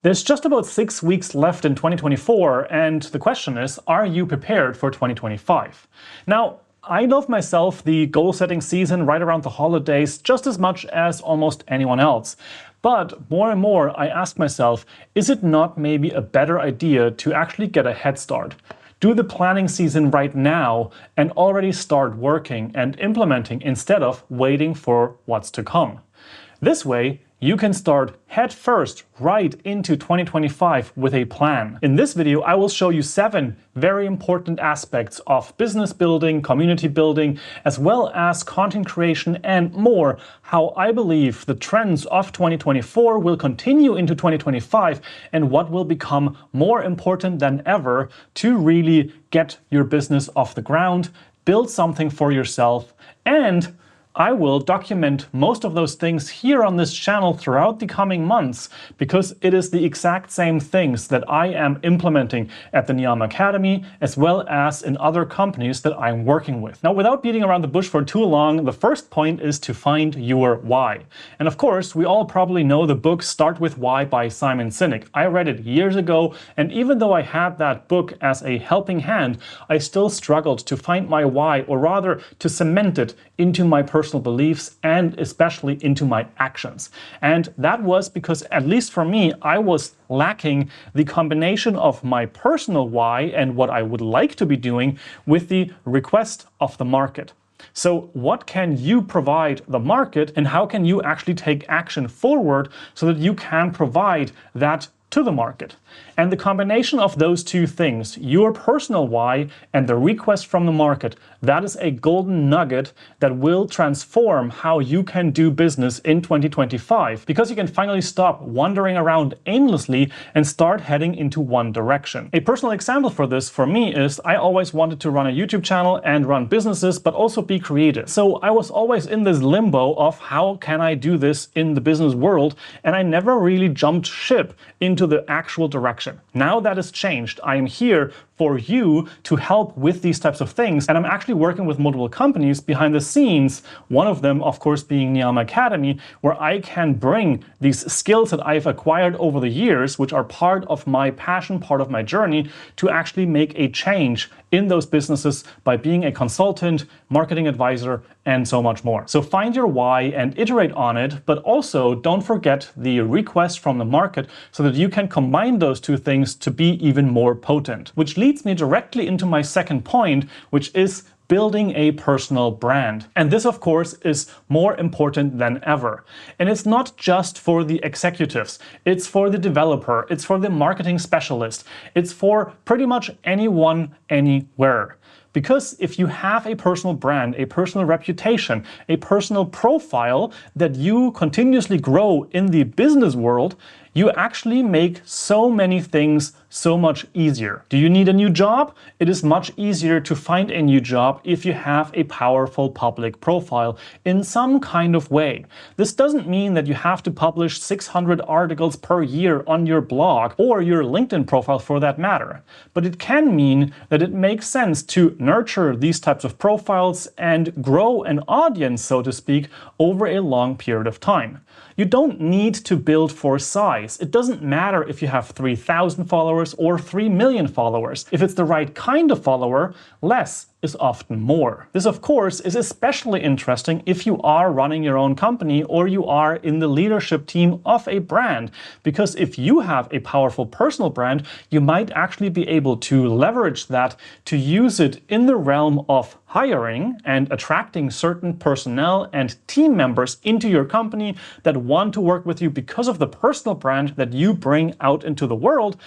There's just about 6 weeks left in 2024, and the question is, are you prepared for 2025? Now, I love myself the goal-setting season right around the holidays just as much as almost anyone else. But more and more I ask myself, is it not maybe a better idea to actually get a head start? Do the planning season right now and already start working and implementing instead of waiting for what's to come. This way, you can start head first right into 2025 with a plan. In this video, I will show you 7 very important aspects of business building, community building, as well as content creation and more, how I believe the trends of 2024 will continue into 2025 and what will become more important than ever to really get your business off the ground, build something for yourself, and I will document most of those things here on this channel throughout the coming months because it is the exact same things that I am implementing at the Niam Academy as well as in other companies that I'm working with. Now, without beating around the bush for too long, the first point is to find your why. And of course, we all probably know the book Start With Why by Simon Sinek. I read it years ago, and even though I had that book as a helping hand, I still struggled to find my why, or rather to cement it into my personal beliefs and especially into my actions. And that was because, at least for me, I was lacking the combination of my personal why and what I would like to be doing with the request of the market. So what can you provide the market, and how can you actually take action forward so that you can provide that to the market? And the combination of those two things, your personal why and the request from the market, that is a golden nugget that will transform how you can do business in 2025, because you can finally stop wandering around aimlessly and start heading into one direction. A personal example for this for me is I always wanted to run a YouTube channel and run businesses, but also be creative. So I was always in this limbo of how can I do this in the business world, and I never really jumped ship into the actual direction. Now that has changed. I am here for you to help with these types of things, and I'm actually working with multiple companies behind the scenes, one of them of course being Niam Academy, where I can bring these skills that I've acquired over the years, which are part of my passion, part of my journey, to actually make a change in those businesses by being a consultant, marketing advisor, and so much more. So find your why and iterate on it, but also don't forget the request from the market so that you can combine those two things to be even more potent. Which leads me directly into my second point, which is building a personal brand. And this, of course, is more important than ever. And it's not just for the executives, it's for the developer, it's for the marketing specialist, it's for pretty much anyone, anywhere. Because if you have a personal brand, a personal reputation, a personal profile that you continuously grow in the business world, you actually make so many things so much easier. Do you need a new job? It is much easier to find a new job if you have a powerful public profile in some kind of way. This doesn't mean that you have to publish 600 articles per year on your blog or your LinkedIn profile for that matter. But it can mean that it makes sense to nurture these types of profiles and grow an audience, so to speak, over a long period of time. You don't need to build for size. It doesn't matter if you have 3,000 followers or 3 million followers. If it's the right kind of follower, less is often more. This, of course, is especially interesting if you are running your own company or you are in the leadership team of a brand, because if you have a powerful personal brand, you might actually be able to leverage that to use it in the realm of hiring and attracting certain personnel and team members into your company that want to work with you because of the personal brand that you bring out into the world.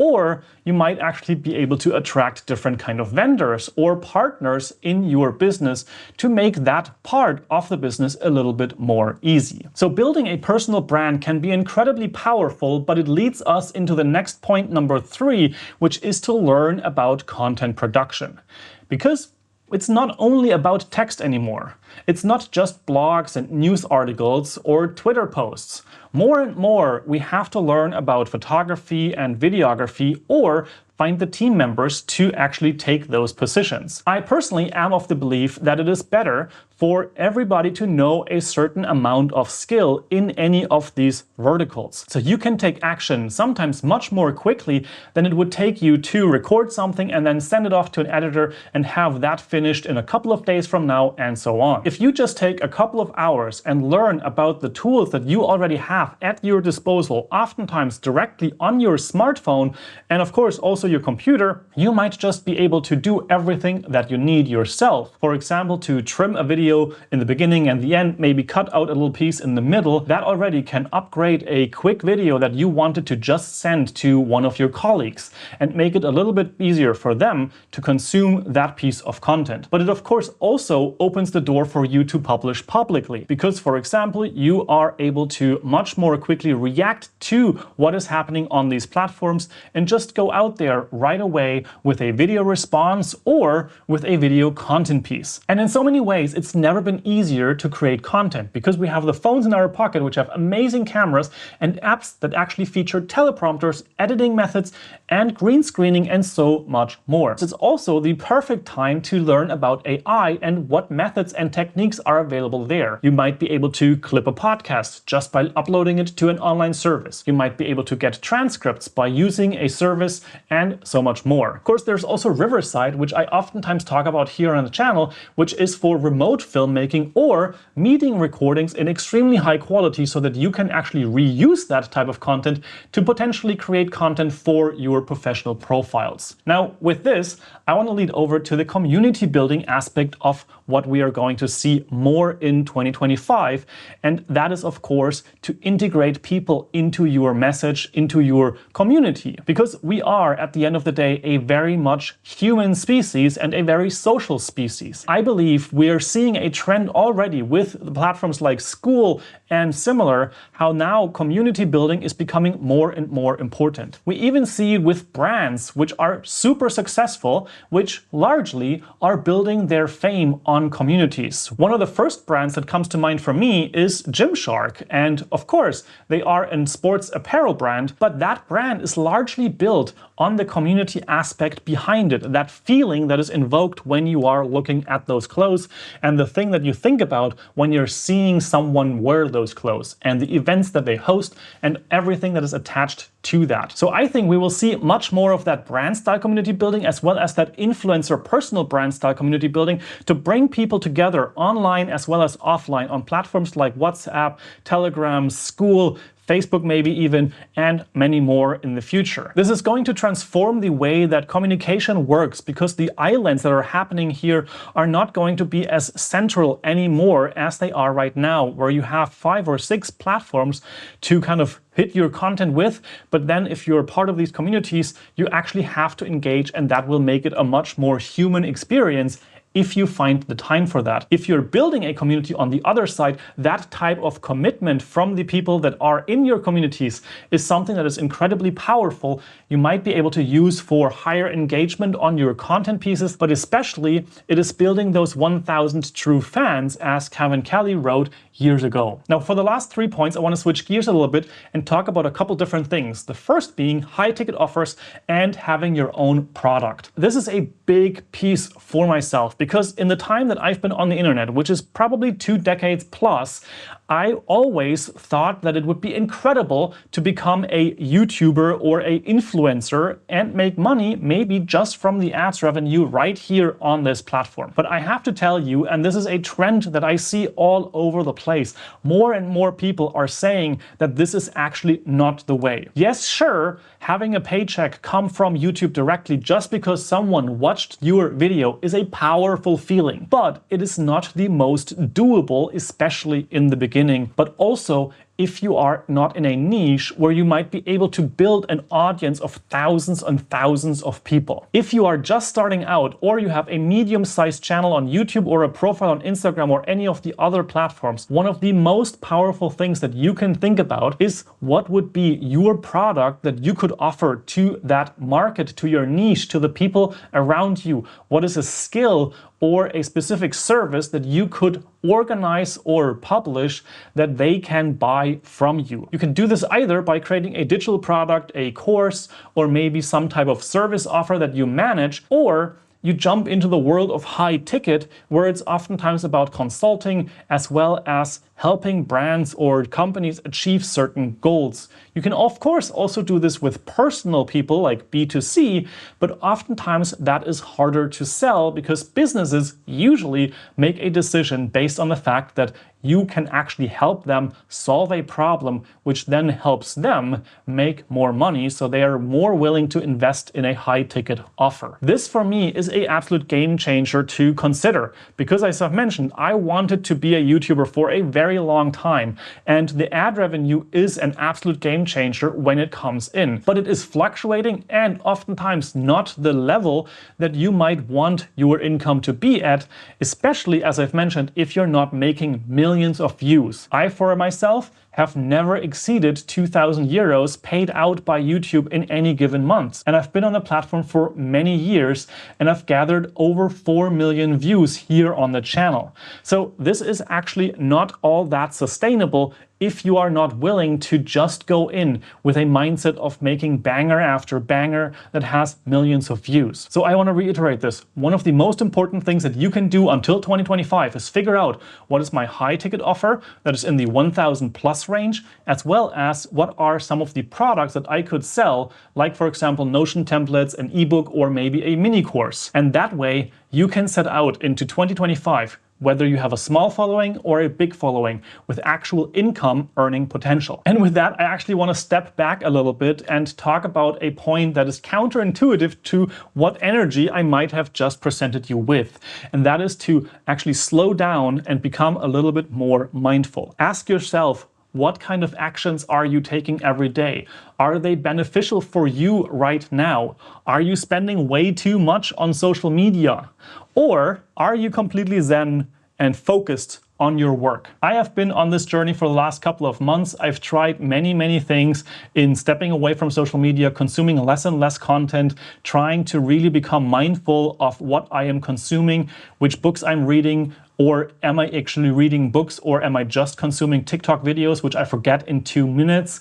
Or you might actually be able to attract different kind of vendors or partners in your business to make that part of the business a little bit more easy. So building a personal brand can be incredibly powerful, but it leads us into the next point, number 3, which is to learn about content production. Because it's not only about text anymore. It's not just blogs and news articles or Twitter posts. More and more, we have to learn about photography and videography, or find the team members to actually take those positions. I personally am of the belief that it is better for everybody to know a certain amount of skill in any of these verticals. So you can take action sometimes much more quickly than it would take you to record something and then send it off to an editor and have that finished in a couple of days from now, and so on. If you just take a couple of hours and learn about the tools that you already have at your disposal, oftentimes directly on your smartphone, and of course also your computer, you might just be able to do everything that you need yourself. For example, to trim a video in the beginning and the end, maybe cut out a little piece in the middle, that already can upgrade a quick video that you wanted to just send to one of your colleagues and make it a little bit easier for them to consume that piece of content. But it of course also opens the door for you to publish publicly, because for example, you are able to much more quickly react to what is happening on these platforms and just go out there right away with a video response or with a video content piece. And in so many ways, it's never been easier to create content because we have the phones in our pocket which have amazing cameras and apps that actually feature teleprompters, editing methods, and green screening, and so much more. It's also the perfect time to learn about AI and what methods and techniques are available there. You might be able to clip a podcast just by uploading it to an online service. You might be able to get transcripts by using a service, and so much more. Of course, there's also Riverside, which I oftentimes talk about here on the channel, which is for remote filmmaking or meeting recordings in extremely high quality so that you can actually reuse that type of content to potentially create content for your professional profiles. Now, with this, I want to lead over to the community building aspect of what we are going to see more in 2025. And that is, of course, to integrate people into your message, into your community. Because we are, at the end of the day, a very much human species and a very social species. I believe we are seeing a trend already with platforms like School and similar, how now community building is becoming more and more important. We even see it with brands which are super successful, which largely are building their fame on communities. One of the first brands that comes to mind for me is Gymshark. And of course, they are a sports apparel brand, but that brand is largely built on the community aspect behind it, that feeling that is invoked when you are looking at those clothes and the thing that you think about when you're seeing someone wear those clothes and the events that they host and everything that is attached to that. So I think we will see much more of that brand style community building as well as that influencer personal brand style community building to bring people together online as well as offline on platforms like WhatsApp, Telegram, School, Facebook maybe even, and many more in the future. This is going to transform the way that communication works because the islands that are happening here are not going to be as central anymore as they are right now, where you have 5 or 6 platforms to kind of hit your content with, but then if you're part of these communities, you actually have to engage, and that will make it a much more human experience if you find the time for that. If you're building a community on the other side, that type of commitment from the people that are in your communities is something that is incredibly powerful. You might be able to use for higher engagement on your content pieces, but especially it is building those 1,000 true fans, as Kevin Kelly wrote years ago. Now, for the last 3 points, I want to switch gears a little bit and talk about a couple different things. The first being high ticket offers and having your own product. This is a big piece for myself because in the time that I've been on the internet, which is probably 2 decades plus, I always thought that it would be incredible to become a YouTuber or a influencer and make money maybe just from the ads revenue right here on this platform. But I have to tell you, and this is a trend that I see all over the place, more and more people are saying that this is actually not the way. Yes, sure, having a paycheck come from YouTube directly just because someone watched your video is a powerful feeling, but it is not the most doable, especially in the beginning. But also if you are not in a niche where you might be able to build an audience of thousands and thousands of people. If you are just starting out or you have a medium-sized channel on YouTube or a profile on Instagram or any of the other platforms, one of the most powerful things that you can think about is what would be your product that you could offer to that market, to your niche, to the people around you. What is a skill or a specific service that you could organize or publish that they can buy from you. You can do this either by creating a digital product, a course, or maybe some type of service offer that you manage, or you jump into the world of high ticket, where it's oftentimes about consulting as well as helping brands or companies achieve certain goals. You can of course also do this with personal people like B2C, but oftentimes that is harder to sell because businesses usually make a decision based on the fact that you can actually help them solve a problem, which then helps them make more money, so they are more willing to invest in a high-ticket offer. This for me is an absolute game changer to consider, because as I've mentioned, I wanted to be a YouTuber for a very long time, and the ad revenue is an absolute game changer when it comes in. But it is fluctuating and oftentimes not the level that you might want your income to be at, especially as I've mentioned, if you're not making millions of views. I, for myself, have never exceeded 2,000 euros paid out by YouTube in any given month. And I've been on the platform for many years and I've gathered over 4 million views here on the channel. So this is actually not all that sustainable if you are not willing to just go in with a mindset of making banger after banger that has millions of views. So I want to reiterate this. One of the most important things that you can do until 2025 is figure out what is my high ticket offer that is in the 1,000 plus range, as well as what are some of the products that I could sell, like for example Notion templates, an ebook, or maybe a mini course. And that way you can set out into 2025 whether you have a small following or a big following with actual income earning potential. And with that, I actually want to step back a little bit and talk about a point that is counterintuitive to what energy I might have just presented you with. And that is to actually slow down and become a little bit more mindful. Ask yourself, what kind of actions are you taking every day? Are they beneficial for you right now? Are you spending way too much on social media? Or are you completely zen and focused on your work? I have been on this journey for the last couple of months. I've tried many things in stepping away from social media, consuming less and less content, trying to really become mindful of what I am consuming, which books I'm reading, or am I actually reading books, or am I just consuming TikTok videos, which I forget in 2 minutes,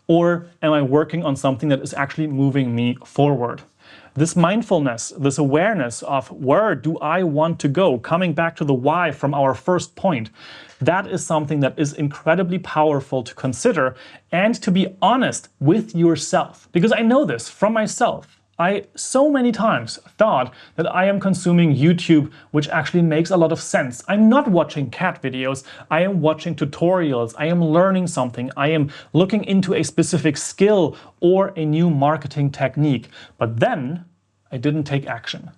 or am I working on something that is actually moving me forward? This mindfulness, this awareness of where do I want to go, coming back to the why from our first point, that is something that is incredibly powerful to consider and to be honest with yourself. Because I know this from myself. I so many times thought that I am consuming YouTube, which actually makes a lot of sense. I'm not watching cat videos, I am watching tutorials, I am learning something, I am looking into a specific skill or a new marketing technique. But then I didn't take action.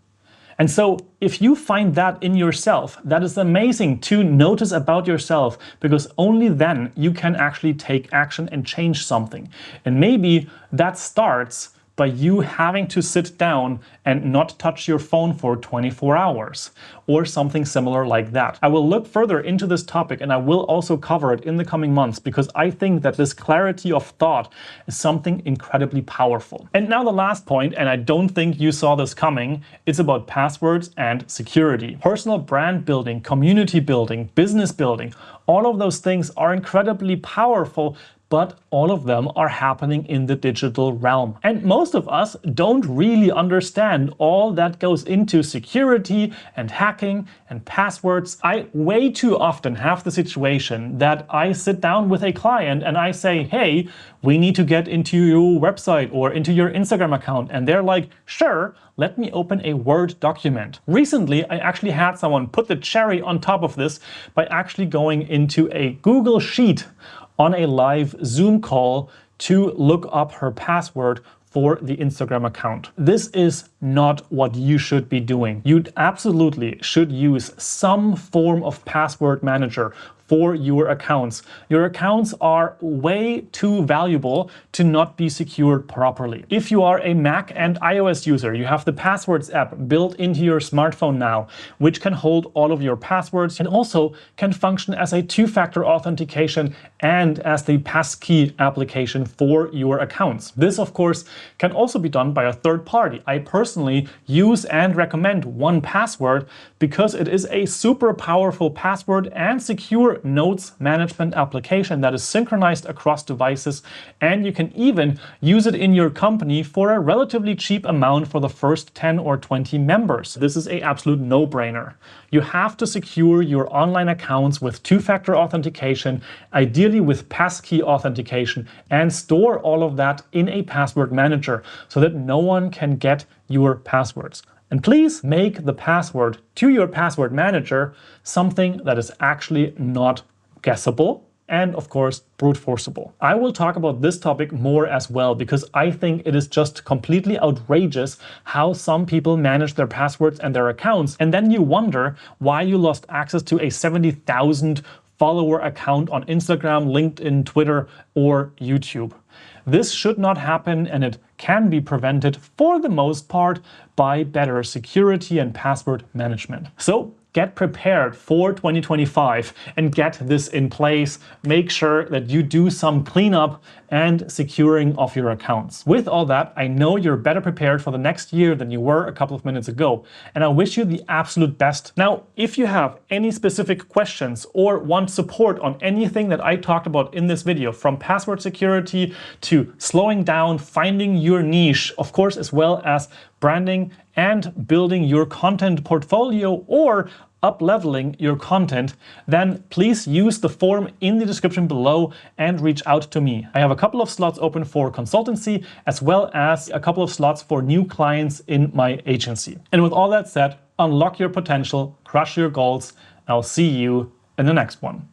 And so if you find that in yourself, that is amazing to notice about yourself, because only then you can actually take action and change something. And maybe that starts by you having to sit down and not touch your phone for 24 hours or something similar like that. I will look further into this topic and I will also cover it in the coming months, because I think that this clarity of thought is something incredibly powerful. And now the last point, and I don't think you saw this coming, it's about passwords and security. Personal brand building, community building, business building, all of those things are incredibly powerful, but all of them are happening in the digital realm. And most of us don't really understand all that goes into security and hacking and passwords. I way too often have the situation that I sit down with a client and I say, hey, we need to get into your website or into your Instagram account. And they're like, sure, let me open a Word document. Recently, I actually had someone put the cherry on top of this by actually going into a Google Sheet on a live Zoom call to look up her password for the Instagram account. This is not what you should be doing. You absolutely should use some form of password manager for your accounts. Your accounts are way too valuable to not be secured properly. If you are a Mac and iOS user, you have the Passwords app built into your smartphone now, which can hold all of your passwords and also can function as a two-factor authentication and as the passkey application for your accounts. This, of course, can also be done by a third party. I personally use and recommend 1Password because it is a super powerful password and secure secure notes management application that is synchronized across devices, and you can even use it in your company for a relatively cheap amount for the first 10 or 20 members. This is an absolute no-brainer. You have to secure your online accounts with two-factor authentication, ideally with passkey authentication, and store all of that in a password manager so that no one can get your passwords. And please make the password to your password manager something that is actually not guessable and, of course, brute forceable. I will talk about this topic more as well because I think it is just completely outrageous how some people manage their passwords and their accounts, and then you wonder why you lost access to a 70,000 follower account on Instagram, LinkedIn, Twitter, or YouTube. This should not happen, and it can be prevented for the most part by better security and password management. So get prepared for 2025 and get this in place. Make sure that you do some cleanup and securing of your accounts. With all that, I know you're better prepared for the next year than you were a couple of minutes ago, and I wish you the absolute best. Now, if you have any specific questions or want support on anything that I talked about in this video, from password security to slowing down, finding your niche, of course, as well as branding and building your content portfolio or up-leveling your content, then please use the form in the description below and reach out to me. I have a couple of slots open for consultancy as well as a couple of slots for new clients in my agency. And with all that said, unlock your potential, crush your goals. I'll see you in the next one.